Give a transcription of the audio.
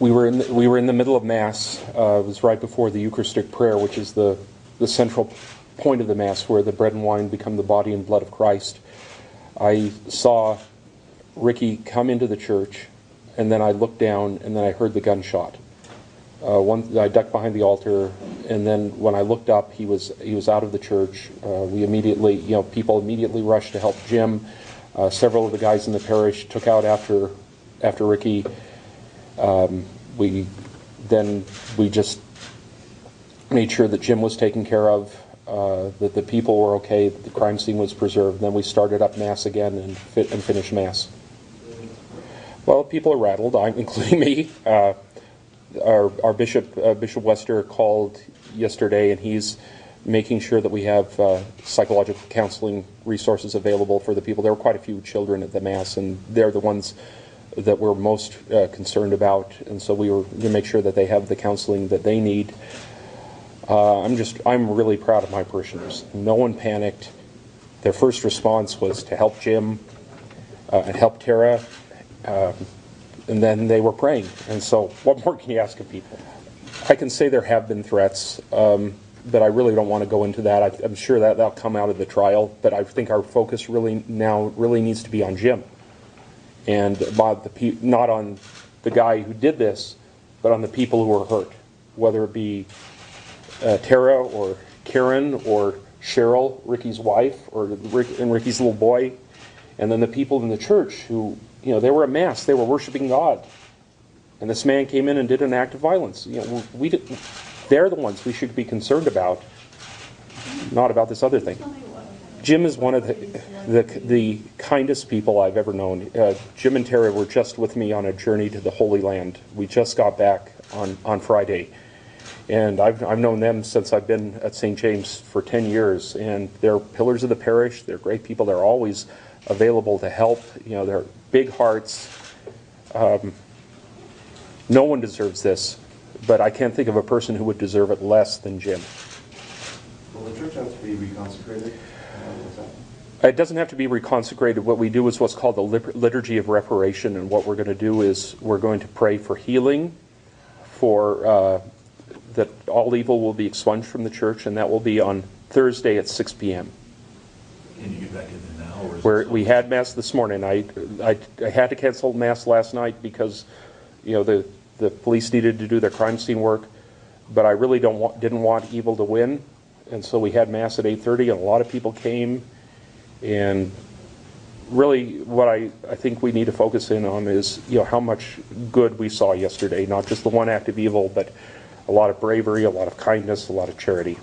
we were in the middle of Mass. It was right before the Eucharistic prayer, which is the central point of the Mass, where the bread and wine become the body and blood of Christ. I saw Ricky come into the church, and then I looked down, and then I heard the gunshot. I ducked behind the altar, and then when I looked up, he was out of the church. People immediately rushed to help Jim. Several of the guys in the parish took out after Ricky. We just made sure that Jim was taken care of, that the people were okay, that the crime scene was preserved. Then we started up Mass again and finished Mass. Well, people are rattled, including me. Our Bishop Wester called yesterday, and he's making sure that we have psychological counseling resources available for the people. There were quite a few children at the Mass, and they're the ones that we're most concerned about, and so we were going to make sure that they have the counseling that they need. I'm really proud of my parishioners. No one panicked. Their first response was to help Jim and help Tara, and then they were praying. And so what more can you ask of people? I can say there have been threats, but I really don't want to go into that. I'm sure that'll come out of the trial, but I think our focus really needs to be on Jim. And not on the guy who did this, but on the people who were hurt, whether it be Tara or Karen or Cheryl, Ricky's wife, or Ricky's little boy, and then the people in the church who, they were at Mass, they were worshiping God, and this man came in and did an act of violence. They're the ones we should be concerned about, not about this other thing. Jim is one of the kindest people I've ever known. Jim and Tara were just with me on a journey to the Holy Land. We just got back on Friday. And I've known them since I've been at St. James for 10 years. And they're pillars of the parish. They're great people. They're always available to help. They're big hearts. No one deserves this. But I can't think of a person who would deserve it less than Jim. Will the church have to be reconsecrated? It doesn't have to be reconsecrated. What we do is what's called the Liturgy of Reparation, and what we're going to do is we're going to pray for healing, for that all evil will be expunged from the church, and that will be on Thursday at 6 p.m. Can you get back in there now? We had Mass this morning. I had to cancel Mass last night because the police needed to do their crime scene work, but I really didn't want evil to win, and so we had Mass at 8:30, and a lot of people came. And really what I think we need to focus in on is how much good we saw yesterday, not just the one act of evil, but a lot of bravery, a lot of kindness, a lot of charity.